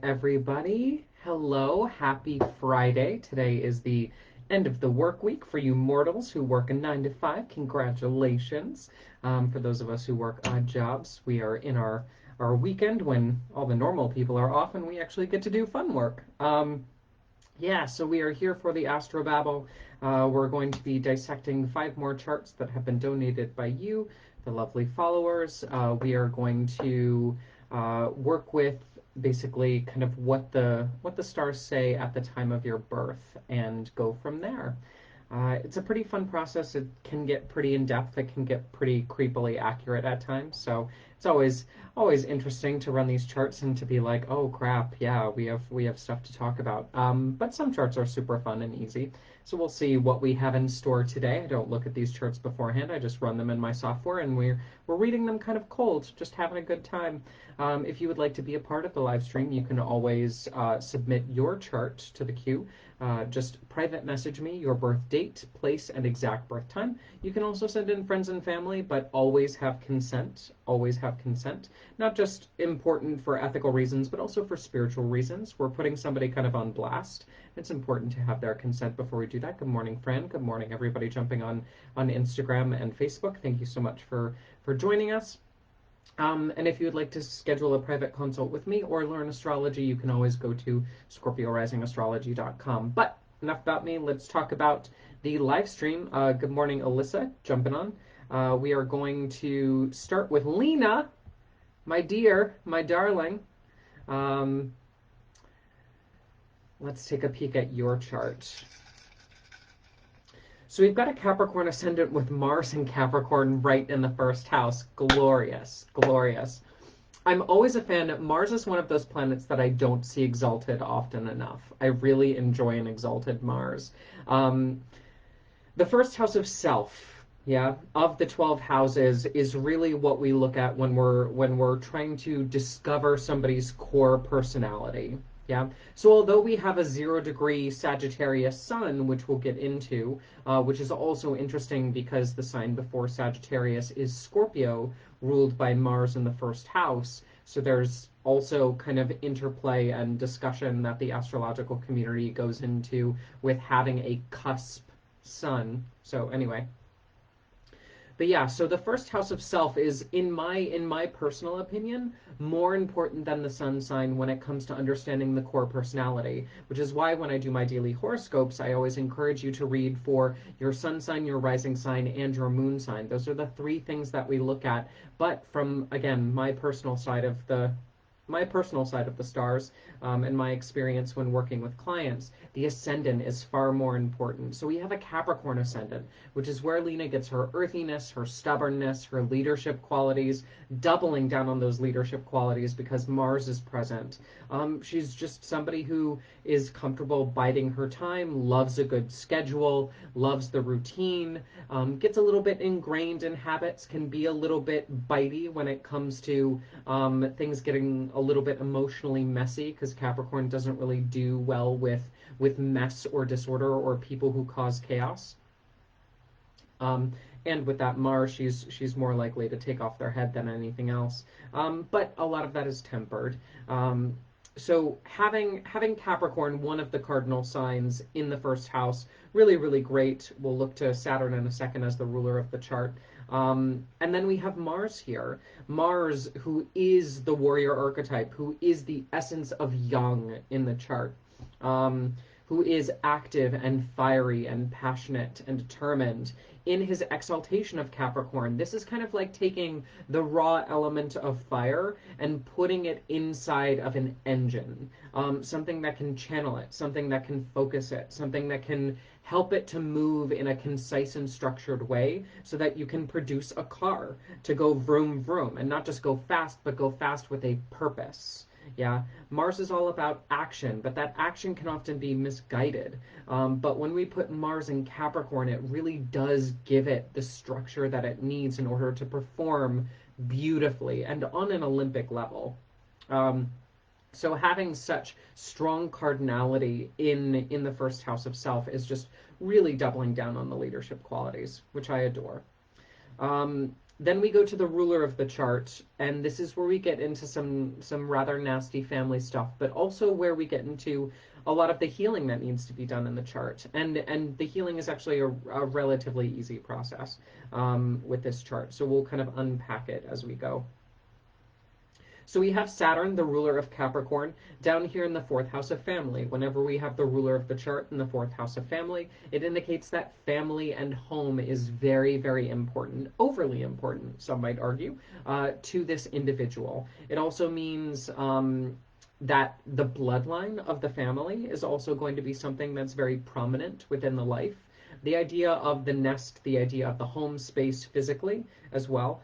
everybody. Hello, happy Friday. Today is the end of the work week for you mortals who work a 9 to 5. Congratulations. For those of us who work odd jobs, we are in our weekend when all the normal people are off and we actually get to do fun work. Yeah, so we are here for the Astro-Babble. We're going to be dissecting 5 more charts that have been donated by you, the lovely followers. We are going to work with basically kind of what the stars say at the time of your birth and go from there. It's a pretty fun process. It can get pretty in depth. It can get pretty creepily accurate at times. So it's always interesting to run these charts and to be like, oh crap, yeah, we have stuff to talk about. But some charts are super fun and easy. So we'll see what we have in store today. I don't look at these charts beforehand. I just run them in my software, and we're reading them kind of cold, just having a good time. If you would like to be a part of the live stream, you can always submit your chart to the queue. Just private message me your birth date, place, and exact birth time. You can also send in friends and family, but always have consent. Always have consent. Not just important for ethical reasons, but also for spiritual reasons. We're putting somebody kind of on blast. It's important to have their consent before we do that. Good morning, Fran. Good morning, everybody jumping on Instagram and Facebook. Thank you so much for joining us. And if you would like to schedule a private consult with me or learn astrology, you can always go to scorpiorisingastrology.com. But enough about me. Let's talk about the live stream. Good morning, Alyssa, jumping on. We are going to start with Lena, my dear, my darling. Let's take a peek at your chart. So we've got a Capricorn ascendant with Mars and Capricorn right in the first house. Glorious, glorious. I'm always a fan. Mars is one of those planets that I don't see exalted often enough. I really enjoy an exalted Mars. The first house of self, yeah, of the 12 houses is really what we look at when we're trying to discover somebody's core personality. Yeah. So although we have a 0-degree Sagittarius sun, which we'll get into, which is also interesting because the sign before Sagittarius is Scorpio, ruled by Mars in the first house. So there's also kind of interplay and discussion that the astrological community goes into with having a cusp sun. So anyway. But yeah, so the first house of self is, in my personal opinion, more important than the sun sign when it comes to understanding the core personality, which is why when I do my daily horoscopes, I always encourage you to read for your sun sign, your rising sign, and your moon sign. Those are the 3 things that we look at. But from, again, my personal side of the stars, and my experience when working with clients, the ascendant is far more important. So we have a Capricorn ascendant, which is where Lena gets her earthiness, her stubbornness, her leadership qualities, doubling down on those leadership qualities because Mars is present. She's just somebody who is comfortable biding her time, loves a good schedule, loves the routine, gets a little bit ingrained in habits, can be a little bit bitey when it comes to things getting a little bit emotionally messy, because Capricorn doesn't really do well with mess or disorder or people who cause chaos. And with that Mars, she's more likely to take off their head than anything else. But a lot of that is tempered. So having Capricorn, one of the cardinal signs, in the first house, really, really great. We'll look to Saturn in a second as the ruler of the chart. And then we have Mars here. Mars, who is the warrior archetype, who is the essence of yang in the chart, who is active and fiery and passionate and determined. In his exaltation of Capricorn, this is kind of like taking the raw element of fire and putting it inside of an engine, something that can channel it, something that can focus it, something that can help it to move in a concise and structured way so that you can produce a car to go vroom vroom, and not just go fast, but go fast with a purpose. Yeah, Mars is all about action, but that action can often be misguided. But when we put Mars in Capricorn, it really does give it the structure that it needs in order to perform beautifully and on an Olympic level. So having such strong cardinality in the first house of self is just really doubling down on the leadership qualities, which I adore. Then we go to the ruler of the chart, and this is where we get into some rather nasty family stuff, but also where we get into a lot of the healing that needs to be done in the chart. And the healing is actually a relatively easy process with this chart. So we'll kind of unpack it as we go. So we have Saturn, the ruler of Capricorn, down here in the fourth house of family. Whenever we have the ruler of the chart in the fourth house of family, it indicates that family and home is very, very important, overly important, some might argue, to this individual. It also means that the bloodline of the family is also going to be something that's very prominent within the life. The idea of the nest, the idea of the home space physically as well,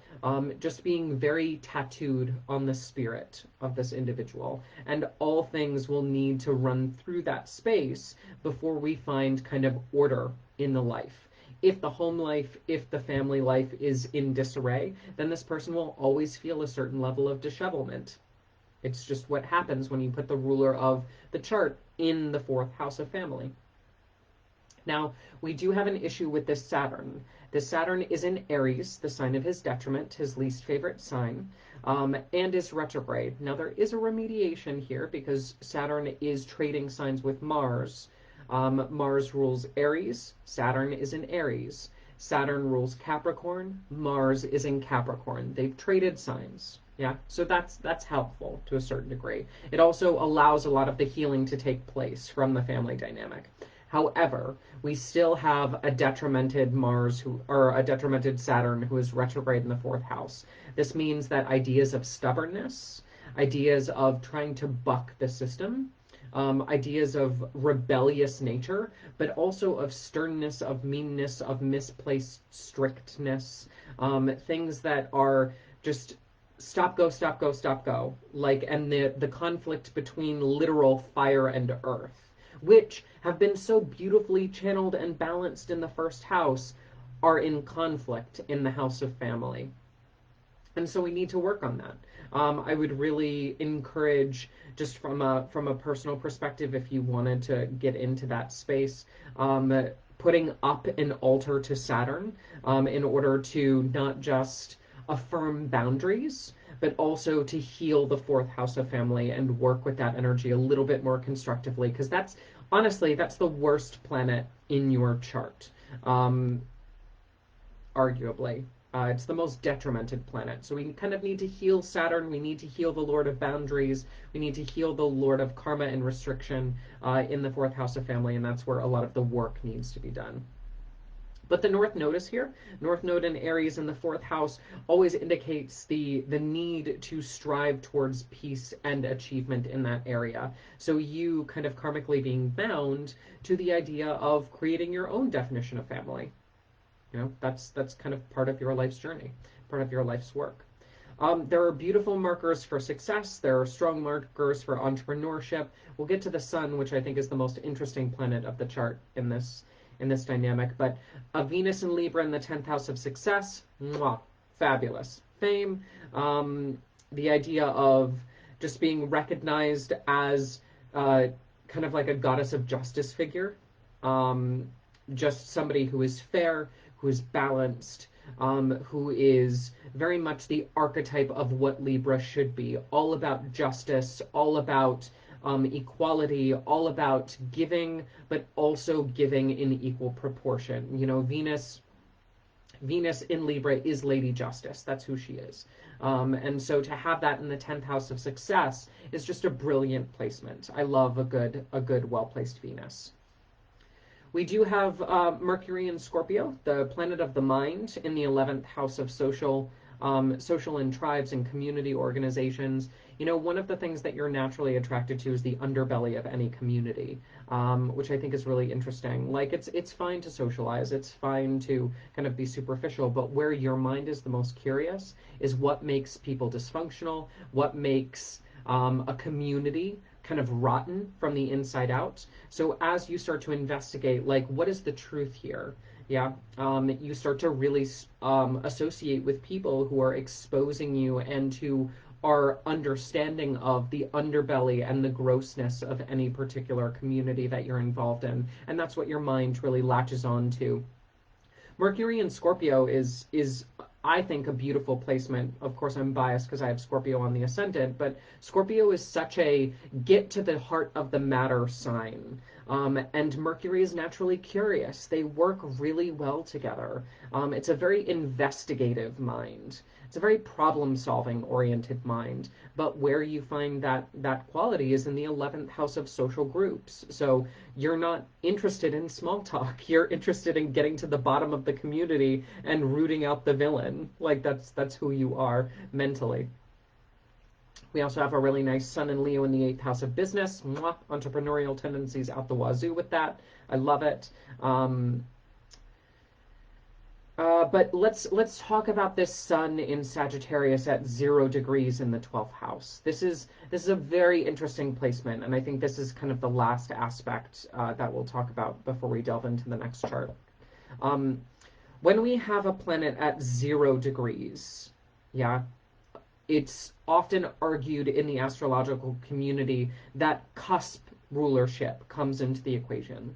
just being very tattooed on the spirit of this individual. And all things will need to run through that space before we find kind of order in the life. If the home life, if the family life is in disarray, then this person will always feel a certain level of dishevelment. It's just what happens when you put the ruler of the chart in the fourth house of family. Now, we do have an issue with this Saturn. This Saturn is in Aries, the sign of his detriment, his least favorite sign, and is retrograde. Now, there is a remediation here because Saturn is trading signs with Mars. Mars rules Aries, Saturn is in Aries. Saturn rules Capricorn, Mars is in Capricorn. They've traded signs. Yeah, so that's helpful to a certain degree. It also allows a lot of the healing to take place from the family dynamic. However, we still have a detrimented Mars or a detrimented Saturn who is retrograde in the fourth house. This means that ideas of stubbornness, ideas of trying to buck the system, ideas of rebellious nature, but also of sternness, of meanness, of misplaced strictness, things that are just stop, go, stop, go, stop, go. And the conflict between literal fire and earth, which have been so beautifully channeled and balanced in the first house, are in conflict in the house of family. And so we need to work on that. I would really encourage, just from a personal perspective, if you wanted to get into that space, putting up an altar to Saturn in order to not just affirm boundaries, but also to heal the fourth house of family and work with that energy a little bit more constructively, because honestly, that's the worst planet in your chart, arguably. It's the most detrimented planet. So we kind of need to heal Saturn. We need to heal the Lord of Boundaries. We need to heal the Lord of Karma and Restriction in the fourth house of family, and that's where a lot of the work needs to be done. But the North Node is here. North Node in Aries in the fourth house always indicates the need to strive towards peace and achievement in that area. So you kind of karmically being bound to the idea of creating your own definition of family. That's kind of part of your life's journey, part of your life's work. There are beautiful markers for success. There are strong markers for entrepreneurship. We'll get to the sun, which I think is the most interesting planet of the chart in this dynamic. But a Venus in Libra in the 10th house of success, mwah, fabulous. Fame, the idea of just being recognized as kind of like a goddess of justice figure, just somebody who is fair, who is balanced, who is very much the archetype of what Libra should be, all about justice, all about equality, all about giving, but also giving in equal proportion. Venus in Libra is Lady Justice. That's who she is. And so to have that in the 10th house of success is just a brilliant placement. I love a good, well-placed Venus. We do have Mercury in Scorpio, the planet of the mind, in the 11th house of social and tribes and community organizations. One of the things that you're naturally attracted to is the underbelly of any community, which I think is really interesting. It's fine to socialize, it's fine to kind of be superficial, but where your mind is the most curious is what makes people dysfunctional, what makes a community kind of rotten from the inside out. So as you start to investigate, what is the truth here? Yeah, you start to really associate with people who are exposing you and who are understanding of the underbelly and the grossness of any particular community that you're involved in. And that's what your mind really latches on to. Mercury in Scorpio is I think, a beautiful placement. Of course, I'm biased because I have Scorpio on the ascendant, but Scorpio is such a get to the heart of the matter sign. And Mercury is naturally curious. They work really well together. It's a very investigative mind. It's a very problem-solving oriented mind. But where you find that quality is in the 11th house of social groups. So you're not interested in small talk. You're interested in getting to the bottom of the community and rooting out the villain. Like that's who you are mentally. We also have a really nice Sun and Leo in the 8th house of business. Mwah, entrepreneurial tendencies out the wazoo with that. I love it. But let's talk about this Sun in Sagittarius at 0 degrees in the 12th house. This is a very interesting placement, and I think this is kind of the last aspect that we'll talk about before we delve into the next chart. When we have a planet at 0 degrees, yeah, it's often argued in the astrological community that cusp rulership comes into the equation.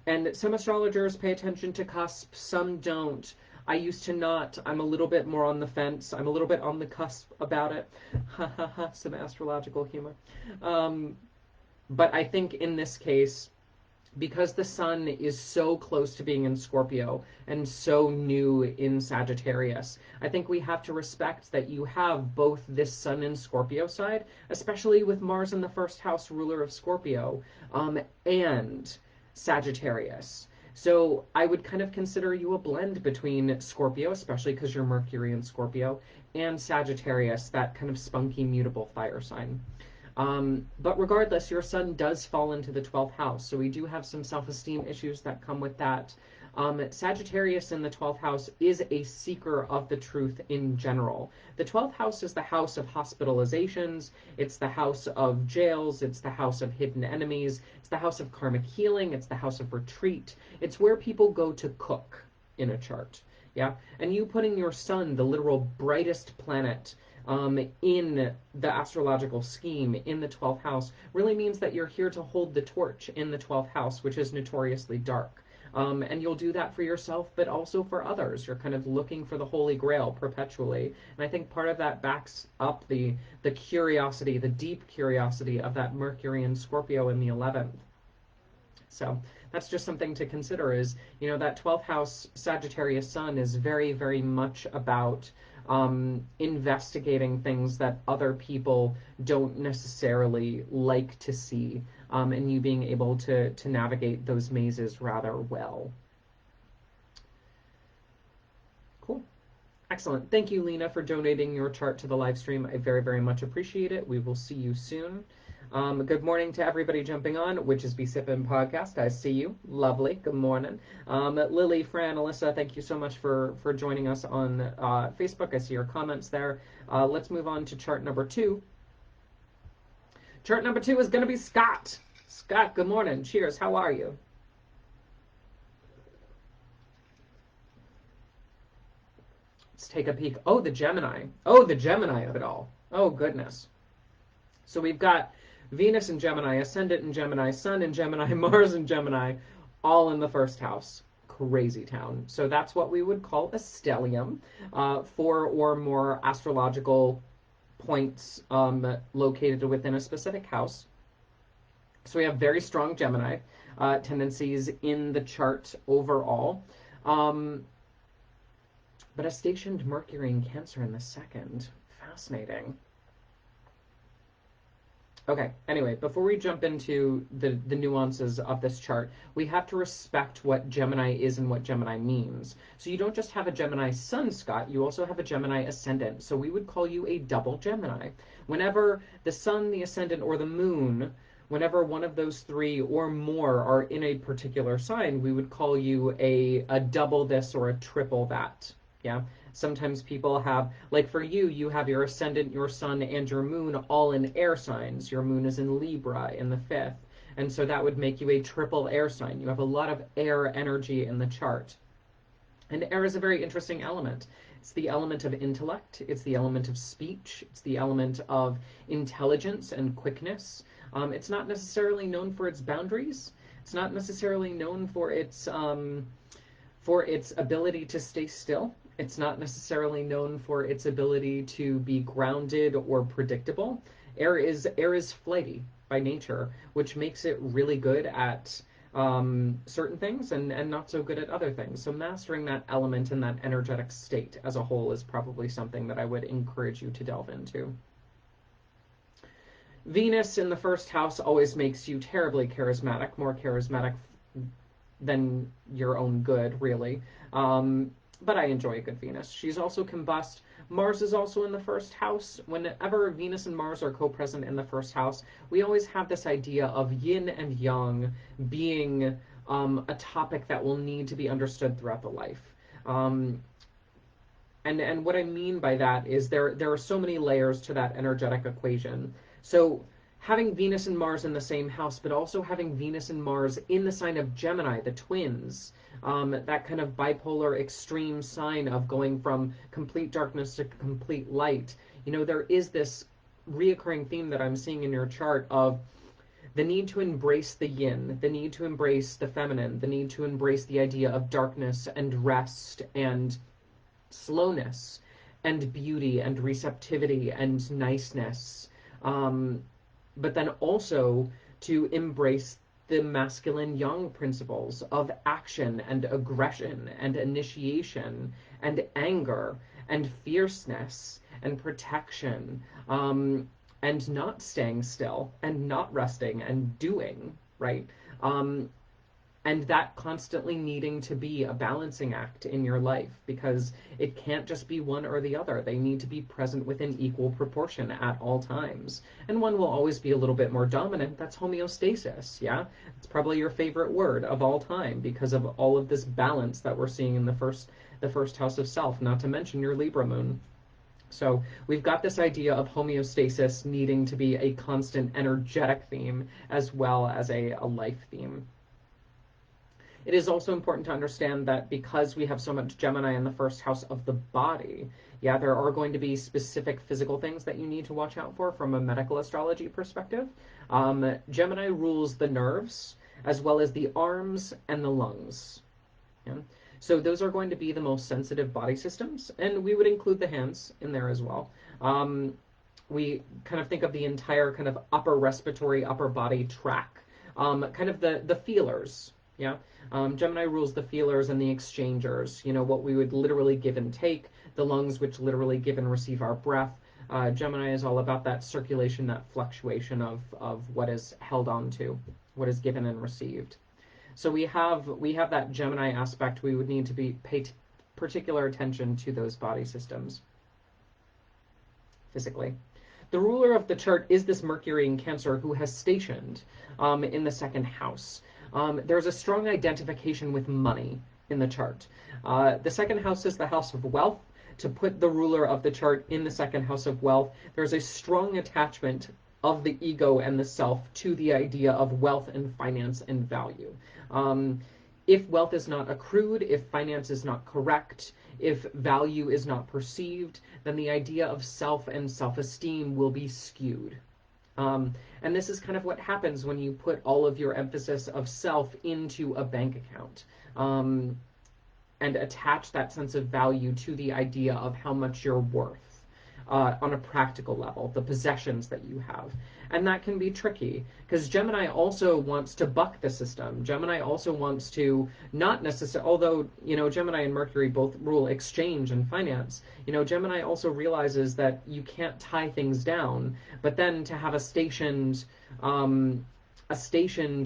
And some astrologers pay attention to cusp, some don't. I used to not. I'm a little bit more on the fence. I'm a little bit on the cusp about it. Ha ha ha, some astrological humor. But I think in this case, because the Sun is so close to being in Scorpio and so new in Sagittarius, I think we have to respect that you have both this Sun in Scorpio side, especially with Mars in the first house, ruler of Scorpio, and Sagittarius. So I would kind of consider you a blend between Scorpio, especially because you're Mercury in Scorpio, and Sagittarius, that kind of spunky, mutable fire sign. But regardless, your Sun does fall into the 12th house, so we do have some self-esteem issues that come with that. Sagittarius in the 12th house is a seeker of the truth in general. The 12th house is the house of hospitalizations, it's the house of jails, it's the house of hidden enemies, it's the house of karmic healing, it's the house of retreat. It's where people go to cook in a chart. Yeah, and you putting your Sun, the literal brightest planet, in the astrological scheme in the 12th house really means that you're here to hold the torch in the 12th house, which is notoriously dark. And you'll do that for yourself, but also for others. You're kind of looking for the Holy Grail perpetually. And I think part of that backs up the curiosity, the deep curiosity of that Mercury and Scorpio in the 11th. So that's just something to consider is, that 12th house Sagittarius Sun is very, very much about investigating things that other people don't necessarily like to see, and you being able to navigate those mazes rather well. Cool. Excellent. Thank you, Lena, for donating your chart to the live stream. I very, very much appreciate it. We will see you soon. Good morning to everybody jumping on, Witches Be Sippin' podcast. I see you. Lovely. Good morning. Lily, Fran, Alyssa, thank you so much for joining us on Facebook. I see your comments there. Let's move on to chart number 2. Chart number 2 is going to be Scott. Scott, good morning. Cheers. How are you? Let's take a peek. Oh, the Gemini. Oh, the Gemini of it all. Oh, goodness. So we've got Venus in Gemini, Ascendant in Gemini, Sun in Gemini, Mars in Gemini, all in the first house. Crazy town. So that's what we would call a stellium, 4 or more astrological points located within a specific house. So we have very strong Gemini tendencies in the chart overall. But a stationed Mercury in Cancer in the second. Fascinating. Okay, anyway, before we jump into the nuances of this chart, we have to respect what Gemini is and what Gemini means. So you don't just have a Gemini Sun, Scott, you also have a Gemini Ascendant. So we would call you a double Gemini. Whenever the Sun, the Ascendant, or the Moon, whenever one of those 3 or more are in a particular sign, we would call you a double this or a triple that. Yeah. Sometimes people have, like for you, you have your Ascendant, your Sun, and your Moon all in air signs. Your Moon is in Libra in the 5th. And so that would make you a triple air sign. You have a lot of air energy in the chart. And air is a very interesting element. It's the element of intellect. It's the element of speech. It's the element of intelligence and quickness. It's not necessarily known for its boundaries. It's not necessarily known for its ability to stay still. It's not necessarily known for its ability to be grounded or predictable. Air is flighty by nature, which makes it really good at certain things and not so good at other things. So mastering that element and that energetic state as a whole is probably something that I would encourage you to delve into. Venus in the first house always makes you terribly charismatic, more charismatic than your own good, really. But I enjoy a good Venus. She's also combust. Mars is also in the first house. Whenever Venus and Mars are co-present in the first house, we always have this idea of yin and yang being a topic that will need to be understood throughout the life. And what I mean by that is there are so many layers to that energetic equation. So having Venus and Mars in the same house, but also having Venus and Mars in the sign of Gemini, the twins, that kind of bipolar extreme sign of going from complete darkness to complete light. There is this reoccurring theme that I'm seeing in your chart of the need to embrace the yin, the need to embrace the feminine, the need to embrace the idea of darkness and rest and slowness and beauty and receptivity and niceness. But then also to embrace the masculine yang principles of action and aggression and initiation and anger and fierceness and protection, and not staying still and not resting and doing, right? And that constantly needing to be a balancing act in your life, because it can't just be one or the other. They need to be present within equal proportion at all times. And one will always be a little bit more dominant. That's homeostasis, yeah? It's probably your favorite word of all time because of all of this balance that we're seeing in the first house of self, not to mention your Libra moon. So we've got this idea of homeostasis needing to be a constant energetic theme as well as a life theme. It is also important to understand that because we have so much Gemini in the first house of the body, yeah, there are going to be specific physical things that you need to watch out for from a medical astrology perspective. Gemini rules the nerves as well as the arms and the lungs. Yeah? So those are going to be the most sensitive body systems, and we would include the hands in there as well. We kind of think of the entire kind of upper respiratory, upper body tract, kind of the feelers. Yeah. Gemini rules the feelers and the exchangers, what we would literally give and take, the lungs, which literally give and receive our breath. Gemini is all about that circulation, that fluctuation of what is held on to, what is given and received. So we have that Gemini aspect. We would need to pay particular attention to those body systems physically. The ruler of the chart is this Mercury in Cancer who has stationed in the second house. There's a strong identification with money in the chart. The second house is the house of wealth. To put the ruler of the chart in the second house of wealth, there's a strong attachment of the ego and the self to the idea of wealth and finance and value. If wealth is not accrued, if finance is not correct, if value is not perceived, then the idea of self and self-esteem will be skewed. And this is kind of what happens when you put all of your emphasis of self into a bank account, and attach that sense of value to the idea of how much you're worth on a practical level, the possessions that you have. And that can be tricky because Gemini also wants to buck the system. Gemini also wants to not necessarily, although, Gemini and Mercury both rule exchange and finance, Gemini also realizes that you can't tie things down, but then to have a stationed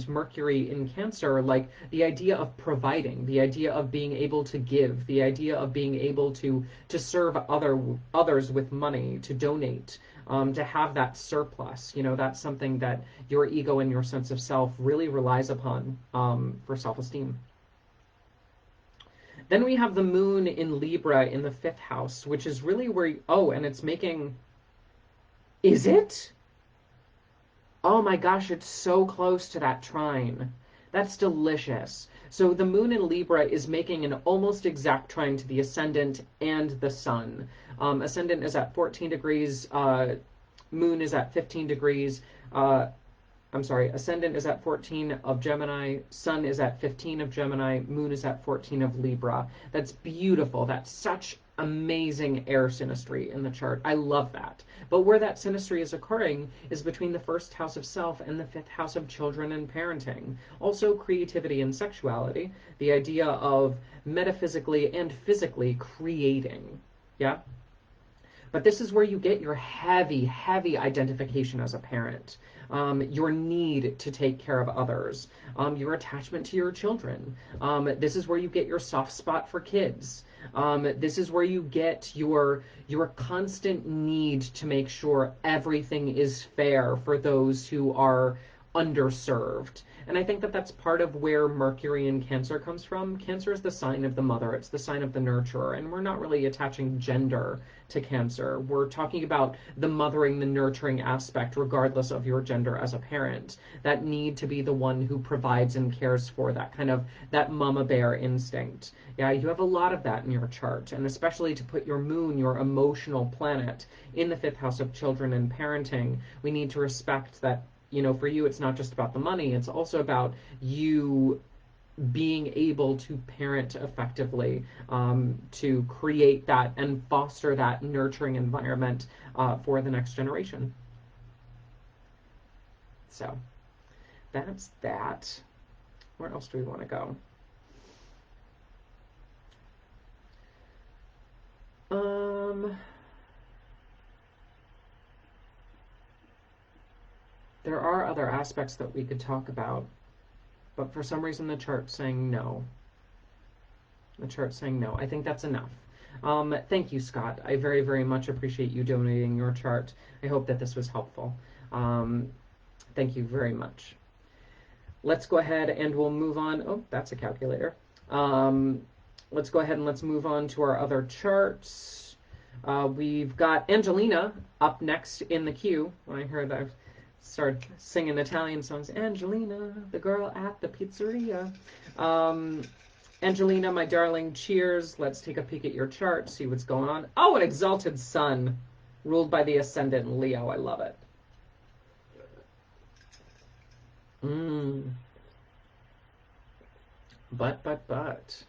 Mercury in Cancer, like the idea of providing, the idea of being able to give, the idea of being able to serve others with money, to donate, to have that surplus, that's something that your ego and your sense of self really relies upon for self-esteem. Then we have the moon in Libra in the 5th house, which is really where, and it's making, is it? Oh my gosh, it's so close to that trine. That's delicious. So the moon in Libra is making an almost exact trine to the ascendant and the sun. Ascendant is at 14 degrees, moon is at 15 degrees. Ascendant is at 14 of Gemini, sun is at 15 of Gemini, moon is at 14 of Libra. That's beautiful. That's such amazing air synastry in the chart. I love that. But where that synastry is occurring is between the first house of self and the fifth house of children and parenting. Also, creativity and sexuality, the idea of metaphysically and physically creating. Yeah? But this is where you get your heavy, heavy identification as a parent. Your need to take care of others, your attachment to your children. This is where you get your soft spot for kids. This is where you get your constant need to make sure everything is fair for those who are underserved. And I think that that's part of where Mercury in Cancer comes from. Cancer is the sign of the mother, it's the sign of the nurturer, and we're not really attaching gender to Cancer. We're talking about the mothering, the nurturing aspect, regardless of your gender as a parent. That need to be the one who provides and cares for, that kind of that mama bear instinct. Yeah, you have a lot of that in your chart, and especially to put your moon, your emotional planet, in the fifth house of children and parenting, we need to respect that, you know, for you, it's not just about the money, it's also about you being able to parent effectively, to create that and foster that nurturing environment for the next generation. So that's that. Where else do we want to go? There are other aspects that we could talk about, but for some reason the chart's saying no. The chart's saying no. I think that's enough. Thank you, Scott. I very, very much appreciate you donating your chart. I hope that this was helpful. Thank you very much. Let's go ahead and we'll move on. Oh, that's a calculator. Let's go ahead and let's move on to our other charts. We've got Angelina up next in the queue. When I heard that, I started singing Italian songs. Angelina, the girl at the pizzeria. Angelina, my darling, cheers. Let's take a peek at your chart, see what's going on. Oh, an exalted sun, ruled by the ascendant in Leo. I love it. But.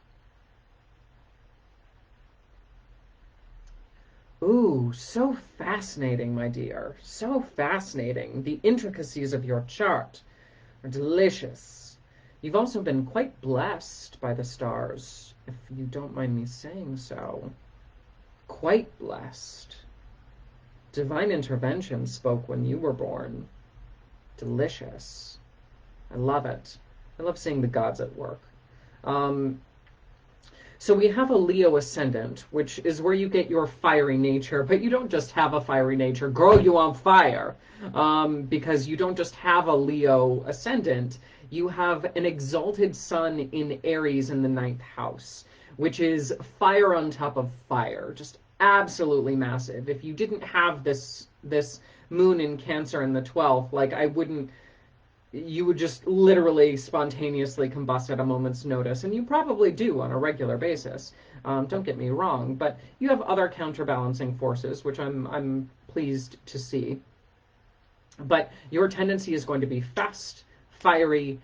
Ooh, so fascinating, my dear. So fascinating. The intricacies of your chart are delicious. You've also been quite blessed by the stars, if you don't mind me saying so. Quite blessed. Divine intervention spoke when you were born. Delicious. I love it. I love seeing the gods at work. So we have a Leo ascendant, which is where you get your fiery nature, but you don't just have a fiery nature. Girl, you on fire. Because you don't just have a Leo ascendant, you have an exalted sun in Aries in the 9th house, which is fire on top of fire. Just absolutely massive. If you didn't have this moon in Cancer in the 12th, like you would just literally spontaneously combust at a moment's notice, and you probably do on a regular basis. Don't get me wrong, but you have other counterbalancing forces, which I'm pleased to see. But your tendency is going to be fast, fiery,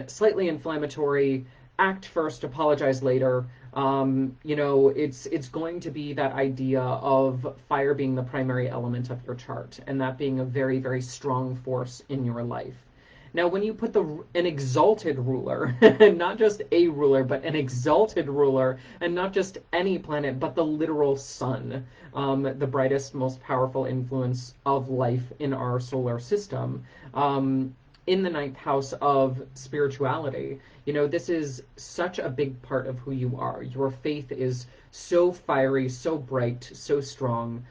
slightly inflammatory, act first, apologize later. You know, it's going to be that idea of fire being the primary element of your chart, and that being a very, very strong force in your life. Now, when you put an exalted ruler, not just a ruler, but an exalted ruler, and not just any planet, but the literal sun, the brightest, most powerful influence of life in our solar system, in the 9th house of spirituality, you know, this is such a big part of who you are. Your faith is so fiery, so bright, so strong.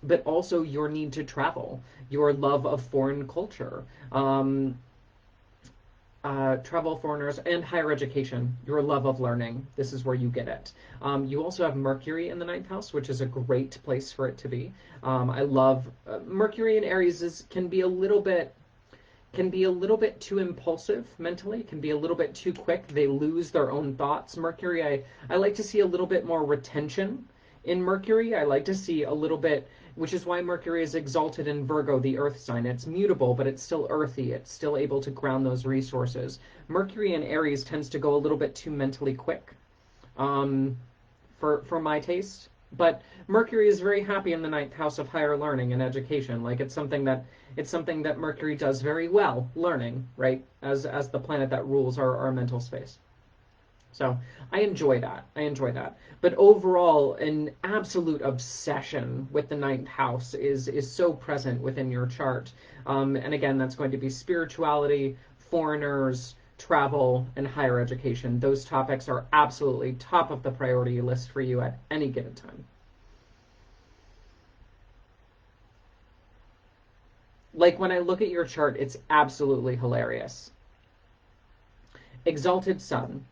But also your need to travel, your love of foreign culture, travel, foreigners, and higher education, your love of learning. This is where you get it. You also have Mercury in the 9th house, which is a great place for it to be. I love Mercury in Aries can be a little bit too impulsive mentally, can be a little bit too quick. They lose their own thoughts. Mercury, I like to see a little bit more retention in Mercury. I like to see a little bit, which is why Mercury is exalted in Virgo, the earth sign. It's mutable, but it's still earthy. It's still able to ground those resources. Mercury in Aries tends to go a little bit too mentally quick. for my taste. But Mercury is very happy in the ninth house of higher learning and education. Like it's something that Mercury does very well, learning, right? As the planet that rules our mental space. So I enjoy that. I enjoy that. But overall, an absolute obsession with the ninth house is so present within your chart. And again, that's going to be spirituality, foreigners, travel, and higher education. Those topics are absolutely top of the priority list for you at any given time. Like when I look at your chart, it's absolutely hilarious. Exalted Sun,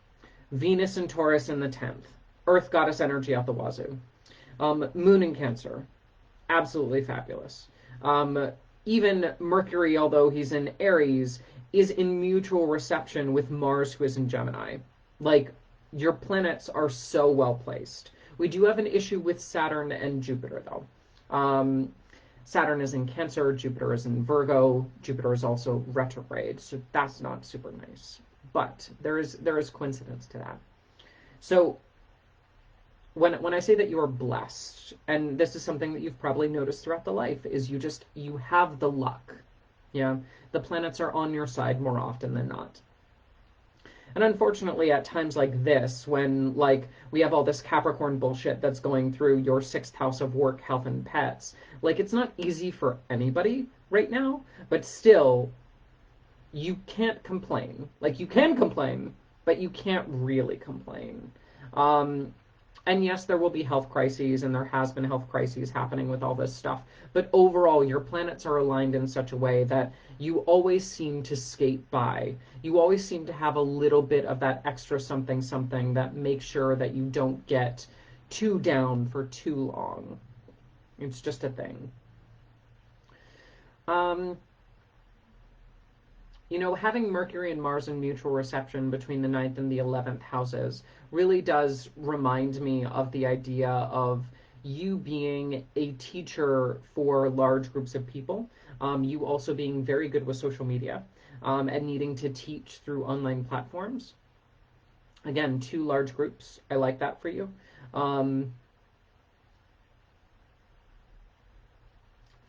Venus and Taurus in the 10th, Earth goddess energy out the wazoo. Moon in Cancer, absolutely fabulous. Even Mercury, although he's in Aries, is in mutual reception with Mars, who is in Gemini. Like, your planets are so well placed. We do have an issue with Saturn and Jupiter, though. Saturn is in Cancer, Jupiter is in Virgo, Jupiter is also retrograde, so that's not super nice. But there is coincidence to that. So when I say that you are blessed, and this is something that you've probably noticed throughout the life, is you have the luck. Yeah, the planets are on your side more often than not. And unfortunately, at times like this, when like we have all this Capricorn bullshit that's going through your sixth house of work, health, and pets, like it's not easy for anybody right now, but still, you can't complain. Like you can complain, but you can't really complain. Um, and yes, there will be health crises, and there has been health crises happening with all this stuff. But overall, your planets are aligned in such a way that you always seem to skate by. You always seem to have a little bit of that extra something something that makes sure that you don't get too down for too long. It's just a thing. Um, having Mercury and Mars in mutual reception between the ninth and the 11th houses really does remind me of the idea of you being a teacher for large groups of people, you also being very good with social media, and needing to teach through online platforms. Again, two large groups. I like that for you. Um,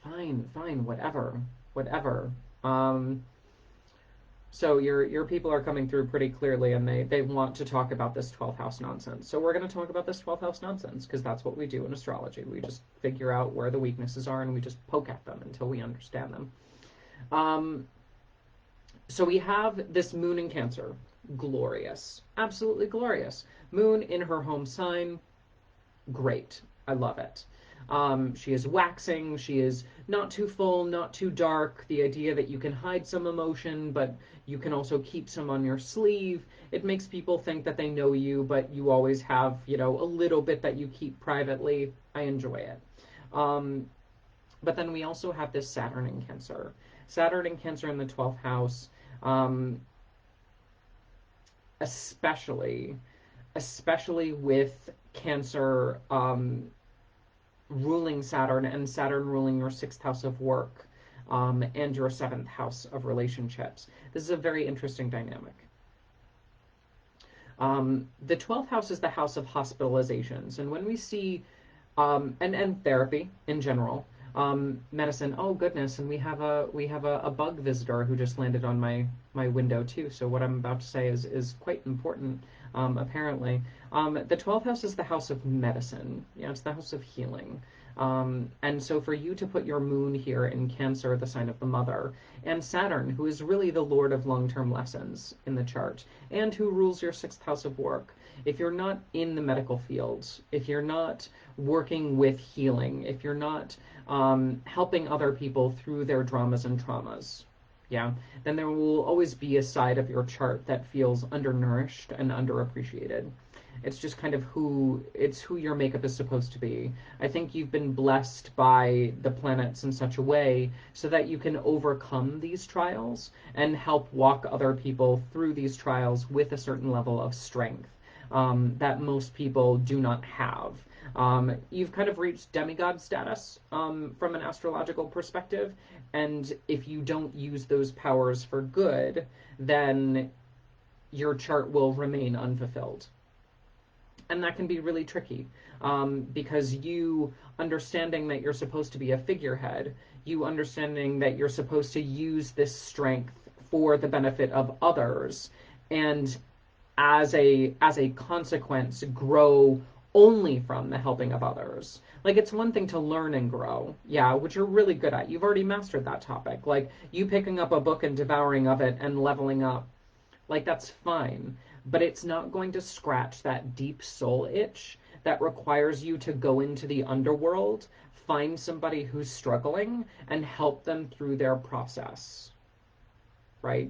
fine, whatever, whatever. Um, So your people are coming through pretty clearly, and they want to talk about this 12th house nonsense. So we're going to talk about this 12th house nonsense because that's what we do in astrology. We just figure out where the weaknesses are and we just poke at them until we understand them. Um, so we have this moon in Cancer, glorious, absolutely glorious. Moon in her home sign, great. I love it. She is waxing. She is not too full, not too dark. The idea that you can hide some emotion, but you can also keep some on your sleeve. It makes people think that they know you, but you always have, a little bit that you keep privately. I enjoy it. Um, but then we also have this Saturn in Cancer. Saturn in Cancer in the 12th house, um, especially, especially with Cancer ruling Saturn and Saturn ruling your sixth house of work, and your seventh house of relationships. This is a very interesting dynamic. The 12th house is the house of hospitalizations. And when we see, and therapy in general, medicine, oh goodness, and we have a bug visitor who just landed on my window too. So what I'm about to say is quite important, apparently. The 12th house is the house of medicine. Yeah, it's the house of healing. And so for you to put your moon here in Cancer, the sign of the mother, and Saturn, who is really the lord of long-term lessons in the chart, and who rules your sixth house of work, if you're not in the medical fields, if you're not working with healing, if you're not helping other people through their dramas and traumas, yeah, then there will always be a side of your chart that feels undernourished and underappreciated. It's just kind of who your makeup is supposed to be. I think you've been blessed by the planets in such a way so that you can overcome these trials and help walk other people through these trials with a certain level of strength, that most people do not have. You've kind of reached demigod status, from an astrological perspective, and if you don't use those powers for good, then your chart will remain unfulfilled. And that can be really tricky, because you understanding that you're supposed to be a figurehead, you understanding that you're supposed to use this strength for the benefit of others, and as a consequence grow only from the helping of others. Like, it's one thing to learn and grow, yeah, which you're really good at. You've already mastered that topic. Like, you picking up a book and devouring of it and leveling up, like, that's fine. But it's not going to scratch that deep soul itch that requires you to go into the underworld, find somebody who's struggling, and help them through their process, right?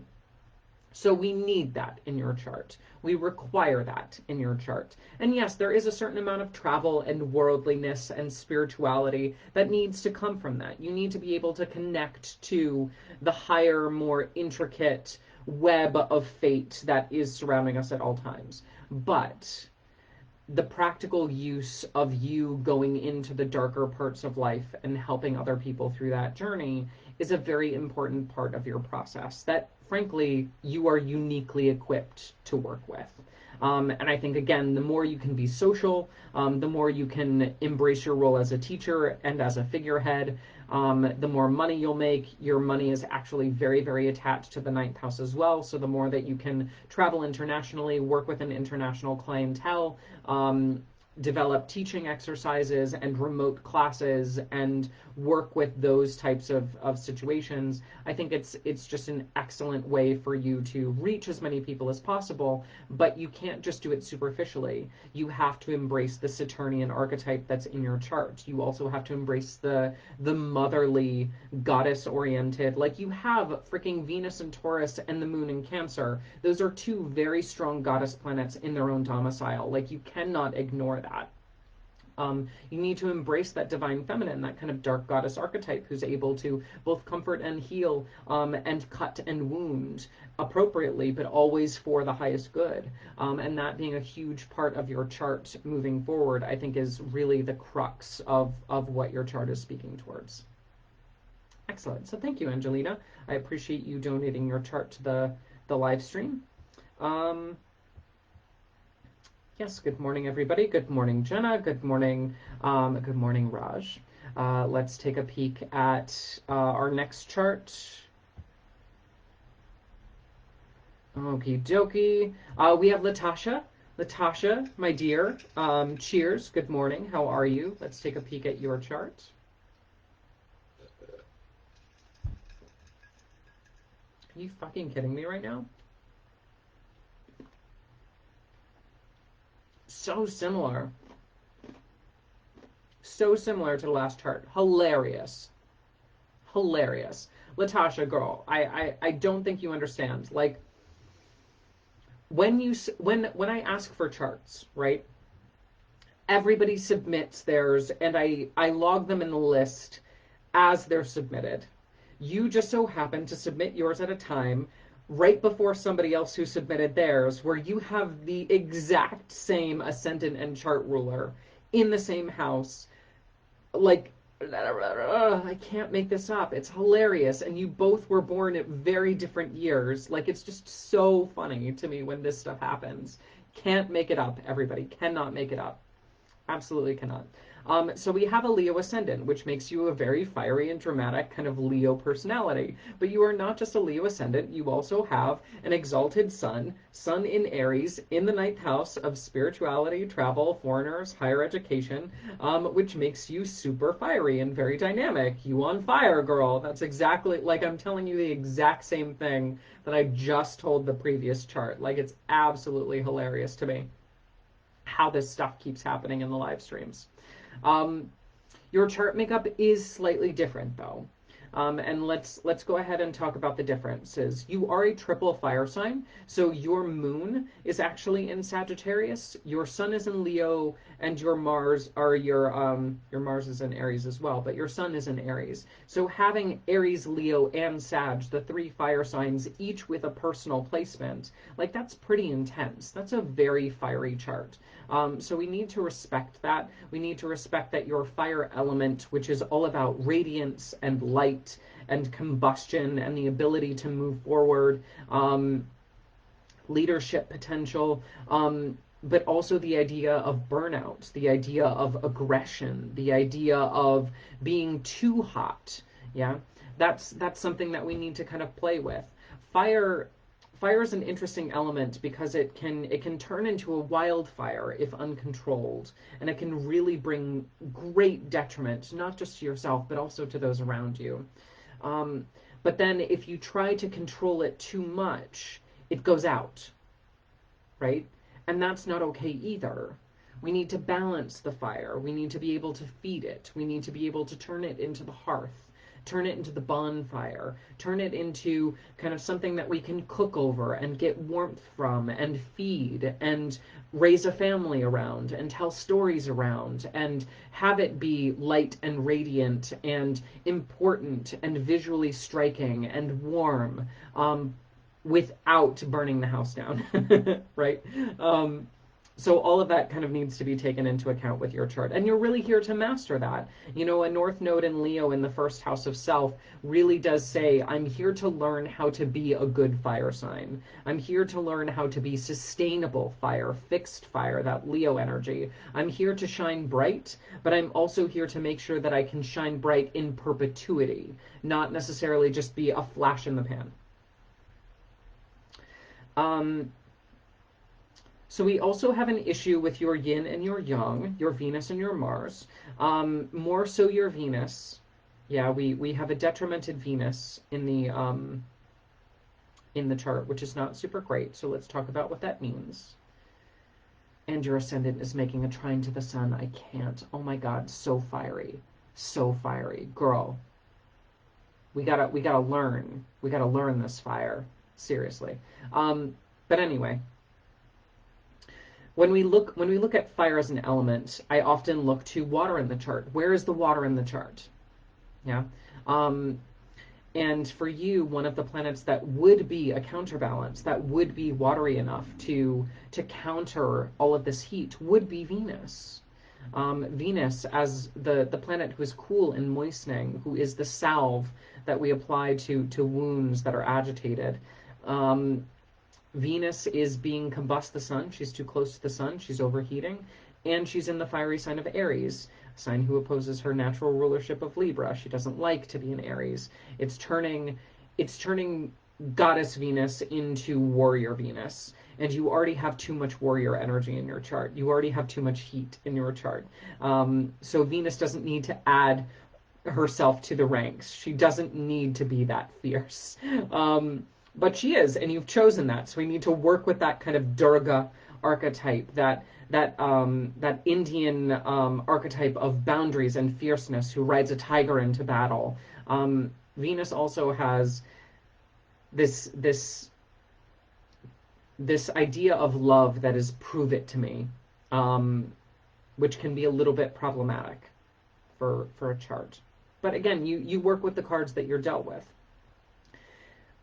So we need that in your chart. We require that in your chart. And yes, there is a certain amount of travel and worldliness and spirituality that needs to come from that. You need to be able to connect to the higher, more intricate web of fate that is surrounding us at all times. But the practical use of you going into the darker parts of life and helping other people through that journey is a very important part of your process that, frankly, you are uniquely equipped to work with. And I think, again, the more you can be social, the more you can embrace your role as a teacher and as a figurehead, the more money you'll make. Your money is actually very, very attached to the ninth house as well. So the more that you can travel internationally, work with an international clientele, develop teaching exercises and remote classes and work with those types of situations, I think it's just an excellent way for you to reach as many people as possible. But you can't just do it superficially. You have to embrace the Saturnian archetype that's in your chart. You also have to embrace the motherly, goddess oriented, like you have freaking Venus and Taurus and the moon in Cancer. Those are two very strong goddess planets in their own domicile. Like, you cannot ignore that. You need to embrace that divine feminine, that kind of dark goddess archetype who's able to both comfort and heal, and cut and wound appropriately, but always for the highest good. And that being a huge part of your chart moving forward, I think, is really the crux of what your chart is speaking towards. Excellent. So thank you, Angelina. I appreciate you donating your chart to the live stream. Yes, good morning, everybody. Good morning, Jenna. Good morning, Raj. Let's take a peek at our next chart. Okie dokie. We have Latasha. Latasha, my dear, cheers. Good morning. How are you? Let's take a peek at your chart. Are you fucking kidding me right now? So similar. So similar to the last chart. Hilarious. Hilarious. Latasha, girl, I don't think you understand. Like, when I ask for charts, right? Everybody submits theirs, and I log them in the list as they're submitted. You just so happen to submit yours at a time right before somebody else who submitted theirs, where you have the exact same ascendant and chart ruler in the same house. Like, I can't make this up. It's hilarious. And you both were born at very different years. Like, it's just so funny to me when this stuff happens. Can't make it up, everybody. Cannot make it up. Absolutely cannot. So we have a Leo ascendant, which makes you a very fiery and dramatic kind of Leo personality. But you are not just a Leo ascendant. You also have an exalted sun, sun in Aries, in the ninth house of spirituality, travel, foreigners, higher education, which makes you super fiery and very dynamic. You on fire, girl. That's exactly, like, I'm telling you the exact same thing that I just told the previous chart. Like, it's absolutely hilarious to me how this stuff keeps happening in the live streams. Your chart makeup is slightly different, though. And let's go ahead and talk about the differences. You are a triple fire sign, so your moon is actually in Sagittarius, your sun is in Leo, and your Mars is in Aries as well, but your sun is in Aries. So having Aries, Leo, and Sag, the three fire signs, each with a personal placement, like, that's pretty intense. That's a very fiery chart. So we need to respect that. We need to respect that your fire element, which is all about radiance and light and combustion and the ability to move forward, leadership potential, but also the idea of burnout, the idea of aggression, the idea of being too hot. Yeah, that's something that we need to kind of play with. Fire fire is an interesting element because it can turn into a wildfire if uncontrolled, and it can really bring great detriment, not just to yourself but also to those around you. Um, but then if you try to control it too much, it goes out, right? And that's not okay either. We need to balance the fire. We need to be able to feed it. We need to be able to turn it into the hearth, turn it into the bonfire, turn it into kind of something that we can cook over and get warmth from and feed and raise a family around and tell stories around and have it be light and radiant and important and visually striking and warm, without burning the house down, right? Um, so all of that kind of needs to be taken into account with your chart. And you're really here to master that. You know, a North Node in Leo in the first house of self really does say, I'm here to learn how to be a good fire sign. I'm here to learn how to be sustainable fire, fixed fire, that Leo energy. I'm here to shine bright, but I'm also here to make sure that I can shine bright in perpetuity, not necessarily just be a flash in the pan. Um, so we also have an issue with your yin and your yang, your Venus and your Mars. More so your Venus. Yeah, we have a detrimented Venus in the chart, which is not super great. So let's talk about what that means. And your ascendant is making a trine to the sun. I can't. Oh my God, so fiery. So fiery. Girl, we gotta learn. We gotta learn this fire. Seriously. But anyway, when we look at fire as an element, I often look to water in the chart. Where is the water in the chart? Yeah. Um, and for you, one of the planets that would be a counterbalance, that would be watery enough to counter all of this heat, would be Venus. Venus as the planet who is cool and moistening, who is the salve that we apply to wounds that are agitated. Um, Venus is being combust the sun. She's too close to the sun. She's overheating. And she's in the fiery sign of Aries, a sign who opposes her natural rulership of Libra. She doesn't like to be in Aries. It's turning goddess Venus into warrior Venus. And you already have too much warrior energy in your chart. You already have too much heat in your chart. So Venus doesn't need to add herself to the ranks. She doesn't need to be that fierce. But she is, and you've chosen that. So we need to work with that kind of Durga archetype, that Indian archetype of boundaries and fierceness, who rides a tiger into battle. Venus also has this idea of love that is prove it to me, which can be a little bit problematic for a chart. But again, you work with the cards that you're dealt with.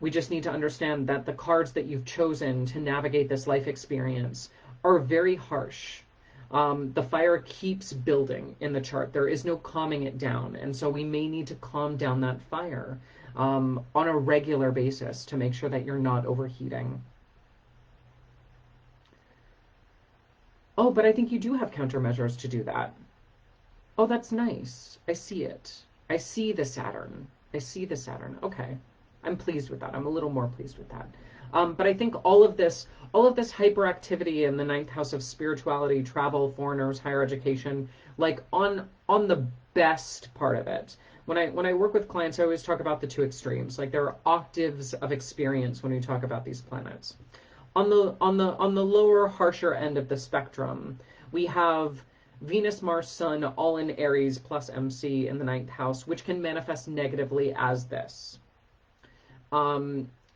We just need to understand that the cards that you've chosen to navigate this life experience are very harsh. The fire keeps building in the chart. There is no calming it down. And so we may need to calm down that fire on a regular basis to make sure that you're not overheating. Oh, but I think you do have countermeasures to do that. Oh, that's nice. I see it. I see the Saturn. I see the Saturn. Okay. I'm pleased with that. I'm a little more pleased with that. But I think all of this hyperactivity in the ninth house of spirituality, travel, foreigners, higher education, like on the best part of it. When I work with clients, I always talk about the two extremes. Like there are octaves of experience when we talk about these planets. On the lower, harsher end of the spectrum, we have Venus, Mars, Sun, all in Aries plus MC in the ninth house, which can manifest negatively as this.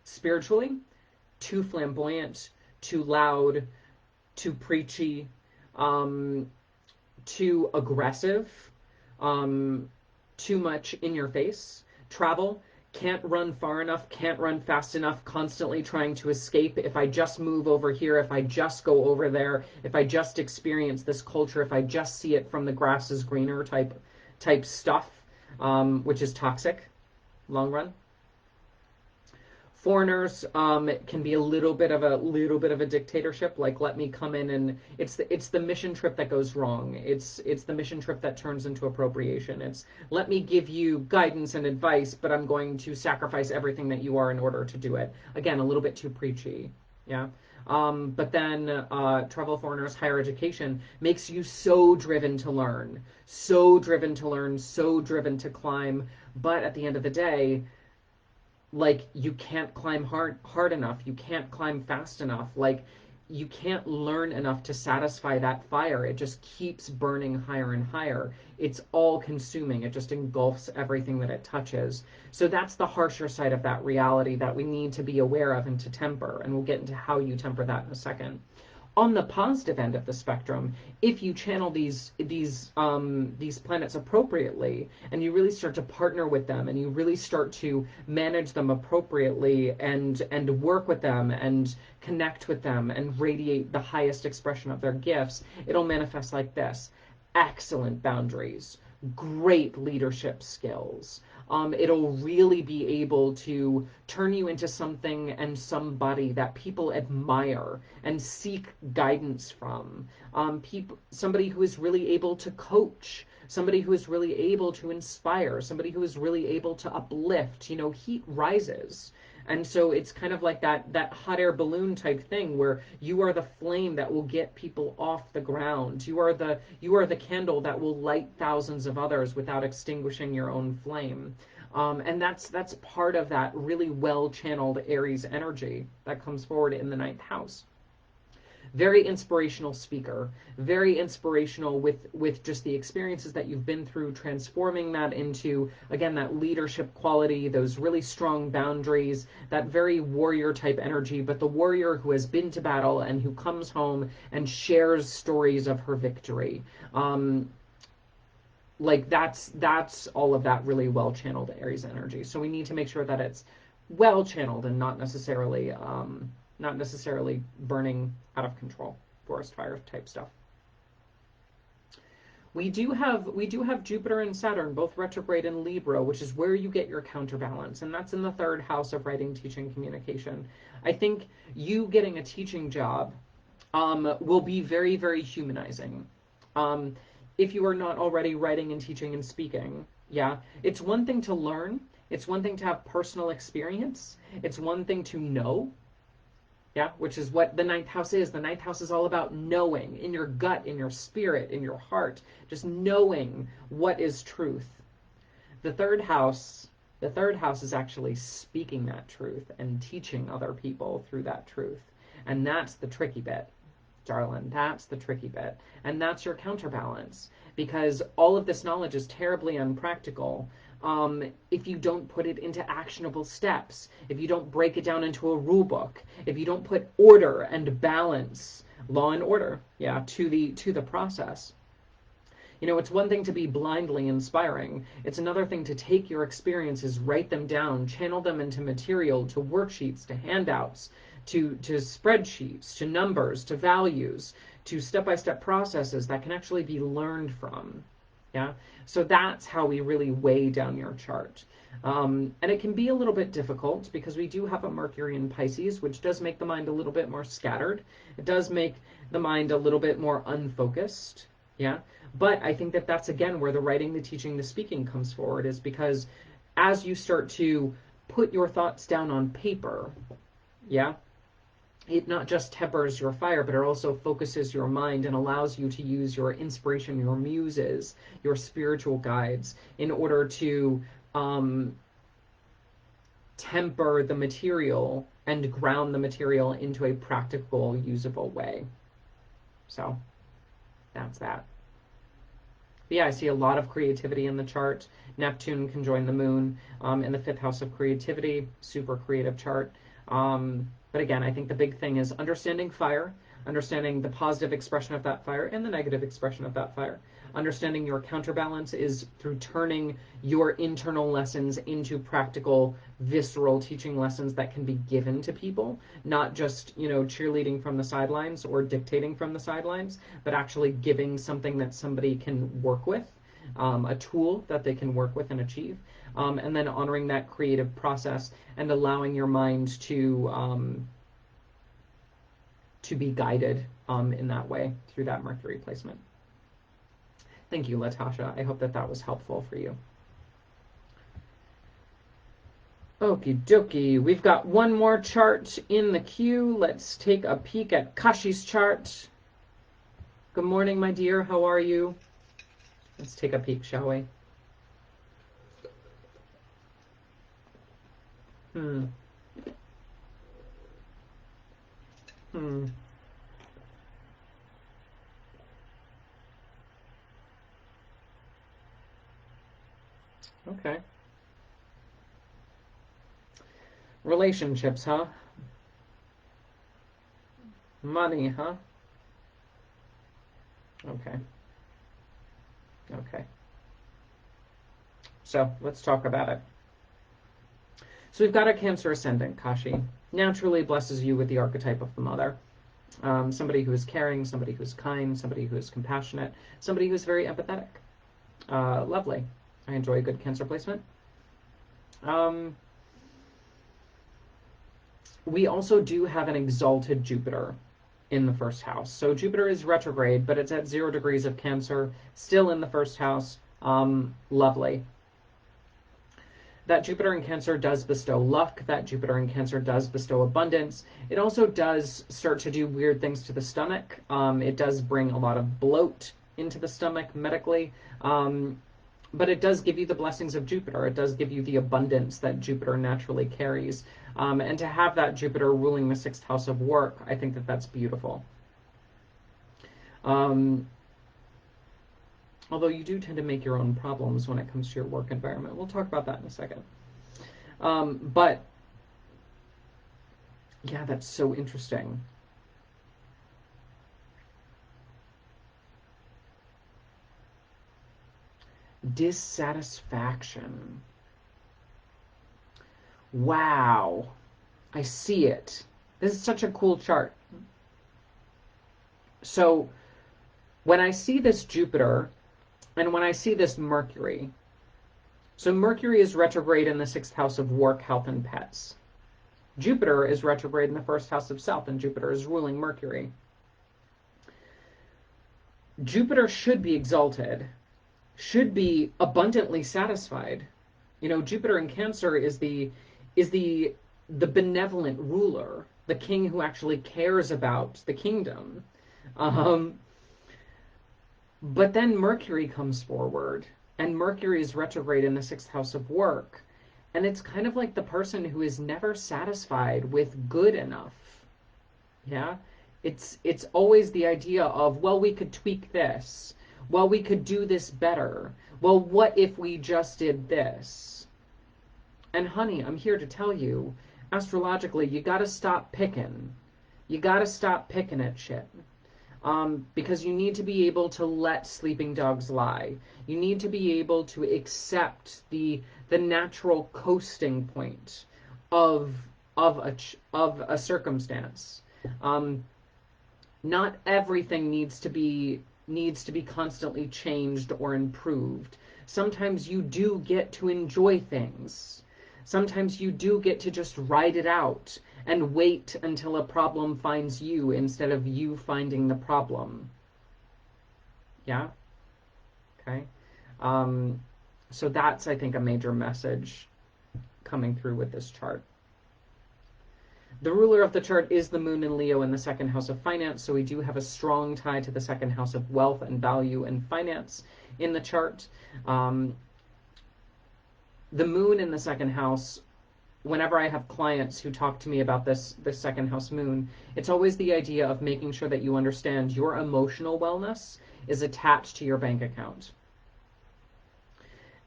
Spiritually, too flamboyant, too loud, too preachy, too aggressive, too much in your face. Travel, can't run far enough, can't run fast enough, constantly trying to escape. If I just move over here, if I just go over there, if I just experience this culture, if I just see it from the grass is greener type stuff, which is toxic, long run. Foreigners can be a little bit of a dictatorship. Like, let me come in, and it's the mission trip that goes wrong. It's the mission trip that turns into appropriation. It's, let me give you guidance and advice, but I'm going to sacrifice everything that you are in order to do it. Again, a little bit too preachy. Yeah. But then travel foreigners, higher education makes you so driven to learn, so driven to learn, so driven to climb. But at the end of the day, like, you can't climb hard enough, you can't climb fast enough, like, you can't learn enough to satisfy that fire. It just keeps burning higher and higher. It's all consuming. It just engulfs everything that it touches. So that's the harsher side of that reality that we need to be aware of and to temper, and we'll get into how you temper that in a second. On the positive end of the spectrum, if you channel these planets appropriately, and you really start to partner with them, and you really start to manage them appropriately, and work with them, and connect with them, and radiate the highest expression of their gifts, it'll manifest like this: excellent boundaries, great leadership skills. It'll really be able to turn you into something and somebody that people admire and seek guidance from. Somebody who is really able to coach, somebody who is really able to inspire, somebody who is really able to uplift. You know, heat rises. And so it's kind of like that hot air balloon type thing where you are the flame that will get people off the ground. You are the candle that will light thousands of others without extinguishing your own flame. And that's part of that really well-channeled Aries energy that comes forward in the ninth house. Very inspirational speaker, very inspirational with just the experiences that you've been through, transforming that into, again, that leadership quality, those really strong boundaries, that very warrior type energy, but the warrior who has been to battle and who comes home and shares stories of her victory. Like, that's all of that really well channeled Aries energy. So we need to make sure that it's well channeled and not necessarily burning out of control, forest fire type stuff. We do have Jupiter and Saturn both retrograde in Libra, which is where you get your counterbalance, and that's in the third house of writing, teaching, communication. I think you getting a teaching job will be very, very humanizing. If you are not already writing and teaching and speaking, yeah, it's one thing to learn. It's one thing to have personal experience. It's one thing to know. Yeah, which is what the ninth house is. The ninth house is all about knowing in your gut, in your spirit, in your heart, just knowing what is truth. The third house is actually speaking that truth and teaching other people through that truth. And that's the tricky bit, darling. That's the tricky bit. And that's your counterbalance, because all of this knowledge is terribly unpractical. If you don't put it into actionable steps, if you don't break it down into a rule book, if you don't put order and balance, law and order, yeah, to the process. You know, it's one thing to be blindly inspiring. It's another thing to take your experiences, write them down, channel them into material, to worksheets, to handouts, to spreadsheets, to numbers, to values, to step-by-step processes that can actually be learned from. Yeah, so that's how we really weigh down your chart. And it can be a little bit difficult because we do have a Mercury in Pisces, which does make the mind a little bit more scattered. It does make the mind a little bit more unfocused. Yeah, but I think that that's, again, where the writing, the teaching, the speaking comes forward, is because as you start to put your thoughts down on paper, yeah, it not just tempers your fire, but it also focuses your mind and allows you to use your inspiration, your muses, your spiritual guides in order to temper the material and ground the material into a practical, usable way. So that's that. But yeah, I see a lot of creativity in the chart. Neptune can join the moon in the fifth house of creativity, super creative chart. But again, I think the big thing is understanding fire, understanding the positive expression of that fire and the negative expression of that fire. Understanding your counterbalance is through turning your internal lessons into practical, visceral teaching lessons that can be given to people, not just, you know, cheerleading from the sidelines or dictating from the sidelines, but actually giving something that somebody can work with. a tool that they can work with and achieve, and then honoring that creative process and allowing your mind to be guided in that way through that Mercury placement. Thank you, Latasha. I hope that that was helpful for you. Okie dokie. We've got one more chart in the queue. Let's take a peek at Kashi's chart. Good morning, my dear. How are you? Let's take a peek, shall we? Okay. Relationships, huh? Money, huh? Okay. Okay. So let's talk about it. So we've got a Cancer ascendant, Kashi. Naturally blesses you with the archetype of the mother. Somebody who is caring, somebody who's kind, somebody who is compassionate, somebody who's very empathetic. Lovely. I enjoy a good Cancer placement. We also do have an exalted Jupiter in the first house. So Jupiter is retrograde, but it's at 0 degrees of Cancer, still in the first house. Lovely. That Jupiter in Cancer does bestow luck. That Jupiter in Cancer does bestow abundance. It also does start to do weird things to the stomach. It does bring a lot of bloat into the stomach medically. But it does give you the blessings of Jupiter. It does give you the abundance that Jupiter naturally carries. And to have that Jupiter ruling the 6th house of work, I think that that's beautiful. Although you do tend to make your own problems when it comes to your work environment. We'll talk about that in a second. But yeah, that's so interesting. Dissatisfaction. Wow. I see it. This is such a cool chart. So when I see this Jupiter and when I see this Mercury, so Mercury is retrograde in the 6th house of work, health, and pets. Jupiter is retrograde in the 1st house of self, and Jupiter is ruling Mercury. Jupiter should be exalted, should be abundantly satisfied. You know, Jupiter in Cancer is the benevolent ruler, the king who actually cares about the kingdom. But then Mercury comes forward, and Mercury is retrograde in the 6th house of work. And it's kind of like the person who is never satisfied with good enough. Yeah? It's always the idea of, well, we could tweak this. Well, we could do this better. Well, what if we just did this? And honey, I'm here to tell you, astrologically, you gotta stop picking. You gotta stop picking at shit. Because you need to be able to let sleeping dogs lie. You need to be able to accept the natural coasting point of a circumstance. Not everything needs to be constantly changed or improved. Sometimes you do get to enjoy things. Sometimes you do get to just ride it out and wait until a problem finds you instead of you finding the problem. Yeah? Okay. So that's, I think, a major message coming through with this chart. The ruler of the chart is the moon in Leo in the 2nd house of finance, so we do have a strong tie to the 2nd house of wealth and value and finance in the chart. The moon in the 2nd house, whenever I have clients who talk to me about this 2nd house moon, it's always the idea of making sure that you understand your emotional wellness is attached to your bank account.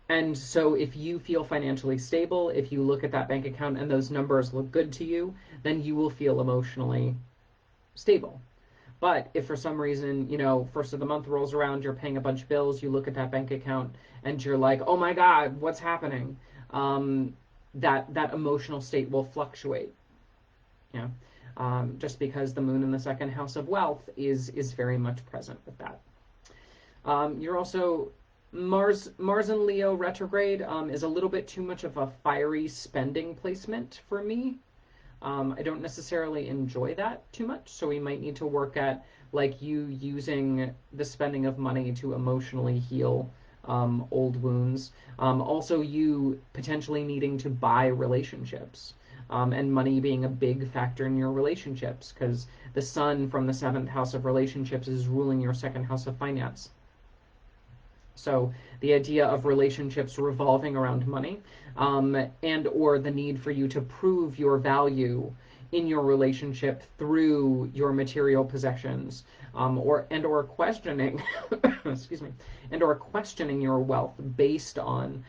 And so if you feel financially stable, if you look at that bank account and those numbers look good to you, then you will feel emotionally stable. But if for some reason, you know, first of the month rolls around, you're paying a bunch of bills, you look at that bank account and you're like, oh my God, what's happening? That emotional state will fluctuate. Yeah. Just because the moon in the 2nd house of wealth is very much present with that. You're also Mars in Leo retrograde is a little bit too much of a fiery spending placement for me. I don't necessarily enjoy that too much, so we might need to work at like you using the spending of money to emotionally heal old wounds. Also, you potentially needing to buy relationships. And money being a big factor in your relationships because the sun from the seventh house of relationships is ruling your second house of finance. So the idea of relationships revolving around money, and or the need for you to prove your value in your relationship through your material possessions, or questioning, excuse me, and or questioning your wealth based on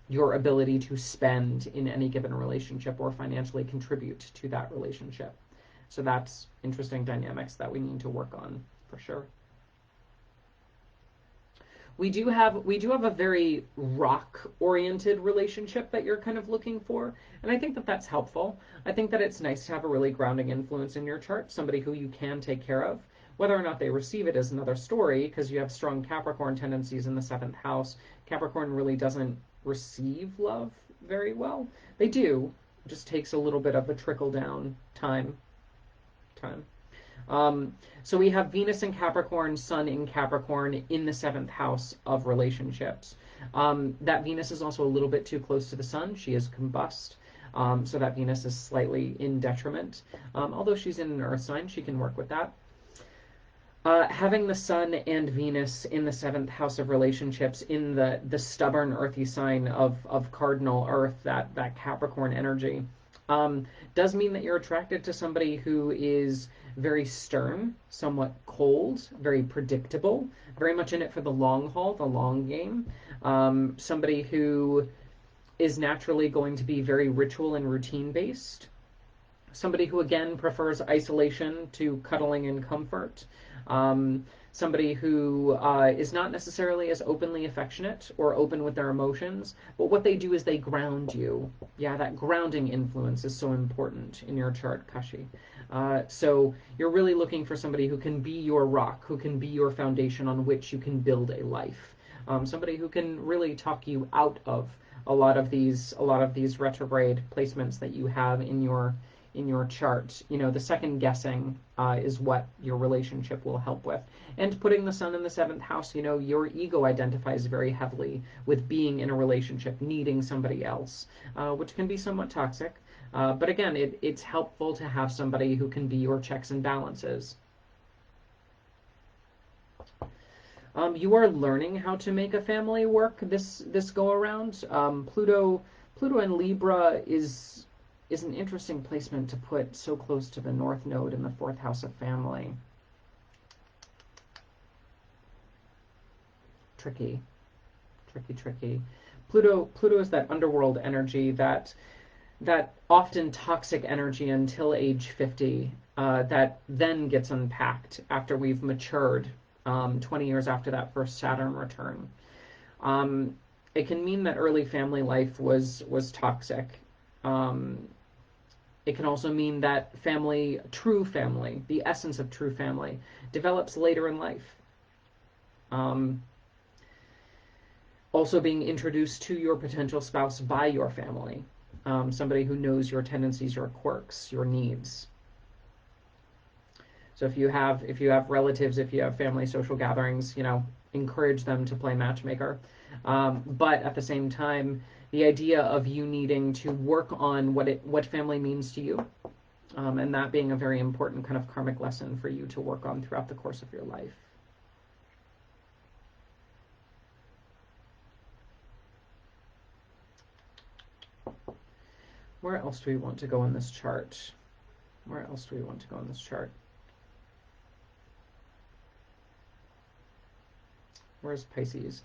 your ability to spend in any given relationship or financially contribute to that relationship. So that's interesting dynamics that we need to work on for sure. We do have a very rock oriented relationship that you're kind of looking for, and I think that that's helpful. I think that it's nice to have a really grounding influence in your chart, somebody who you can take care of. Whether or not they receive it is another story because you have strong Capricorn tendencies in the seventh house. Capricorn really doesn't receive love very well. They do, it just takes a little bit of a trickle down time. Um, so we have Venus in Capricorn, Sun in Capricorn in the seventh house of relationships. That Venus is also a little bit too close to the Sun. She is combust. So that Venus is slightly in detriment. Although she's in an Earth sign, she can work with that. Having the Sun and Venus in the seventh house of relationships in the stubborn earthy sign of cardinal Earth, that Capricorn energy, does mean that you're attracted to somebody who is very stern, somewhat cold, very predictable, very much in it for the long haul, the long game. Somebody who is naturally going to be very ritual and routine based. Somebody who, again, prefers isolation to cuddling and comfort. Somebody who is not necessarily as openly affectionate or open with their emotions, but what they do is they ground you. Yeah, that grounding influence is so important in your chart, Kashi. So you're really looking for somebody who can be your rock, who can be your foundation on which you can build a life. Somebody who can really talk you out of a lot of these retrograde placements that you have in your chart. You know, the second guessing is what your relationship will help with. And putting the Sun in the seventh house, you know, your ego identifies very heavily with being in a relationship, needing somebody else, which can be somewhat toxic. But again, it's helpful to have somebody who can be your checks and balances. You are learning how to make a family work this go around. Pluto in Libra is an interesting placement to put so close to the North Node in the fourth house of family. Tricky. Pluto is that underworld energy, that often toxic energy until age 50, that then gets unpacked after we've matured, 20 years after that first Saturn return. It can mean that early family life was toxic. It can also mean that family, true family, the essence of true family, develops later in life. Also being introduced to your potential spouse by your family. Somebody who knows your tendencies, your quirks, your needs. So if you have relatives, if you have family social gatherings, you know, encourage them to play matchmaker. But at the same time, the idea of you needing to work on what family means to you, and that being a very important kind of karmic lesson for you to work on throughout the course of your life. Where else do we want to go in this chart? Where's Pisces?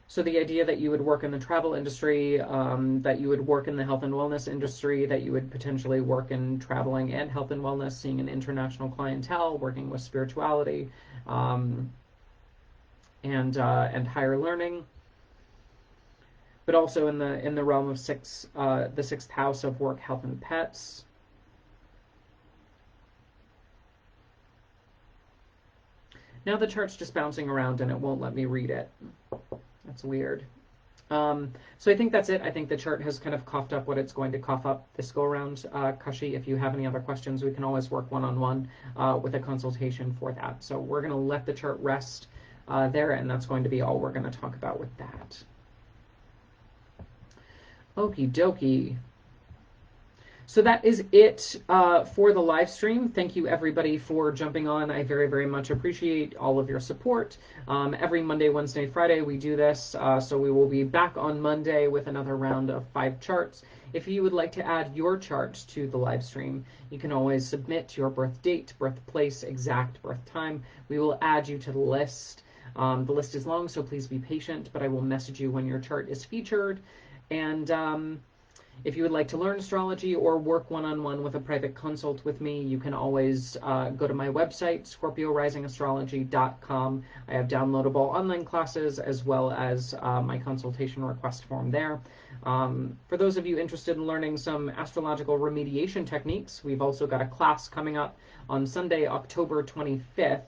So the idea that you would work in the travel industry, that you would work in the health and wellness industry, that you would potentially work in traveling and health and wellness, seeing an international clientele, working with spirituality, and higher learning. But also in the realm of the sixth house of work, health, and pets. Now the chart's just bouncing around and it won't let me read it. That's weird. So I think that's it. I think the chart has kind of coughed up what it's going to cough up this go around. Kashi, if you have any other questions, we can always work one-on-one with a consultation for that. So we're going to let the chart rest there, and that's going to be all we're going to talk about with that. Okie dokie. So that is it for the live stream. Thank you everybody for jumping on. I very, very much appreciate all of your support. Every Monday, Wednesday, Friday we do this. So we will be back on Monday with another round of 5 charts. If you would like to add your chart to the live stream, you can always submit your birth date, birthplace, exact birth time. We will add you to the list. The list is long, so please be patient, but I will message you when your chart is featured. And if you would like to learn astrology or work one-on-one with a private consult with me, you can always go to my website, scorpiorisingastrology.com. I have downloadable online classes as well as my consultation request form there. For those of you interested in learning some astrological remediation techniques, we've also got a class coming up on Sunday, October 25th.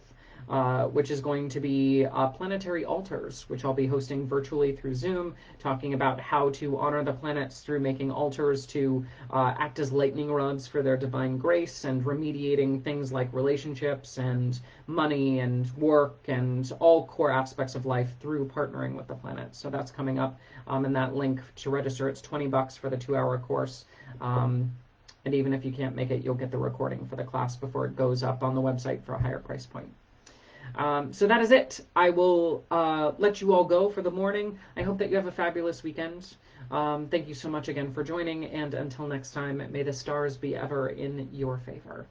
Which is going to be planetary altars, which I'll be hosting virtually through Zoom, talking about how to honor the planets through making altars to act as lightning rods for their divine grace, and remediating things like relationships and money and work and all core aspects of life through partnering with the planets. So that's coming up, and that link to register, it's $20 for the 2-hour course. And even if you can't make it, you'll get the recording for the class before it goes up on the website for a higher price point. So that is it. I will let you all go for the morning. I hope that you have a fabulous weekend. Thank you so much again for joining, and until next time, may the stars be ever in your favor.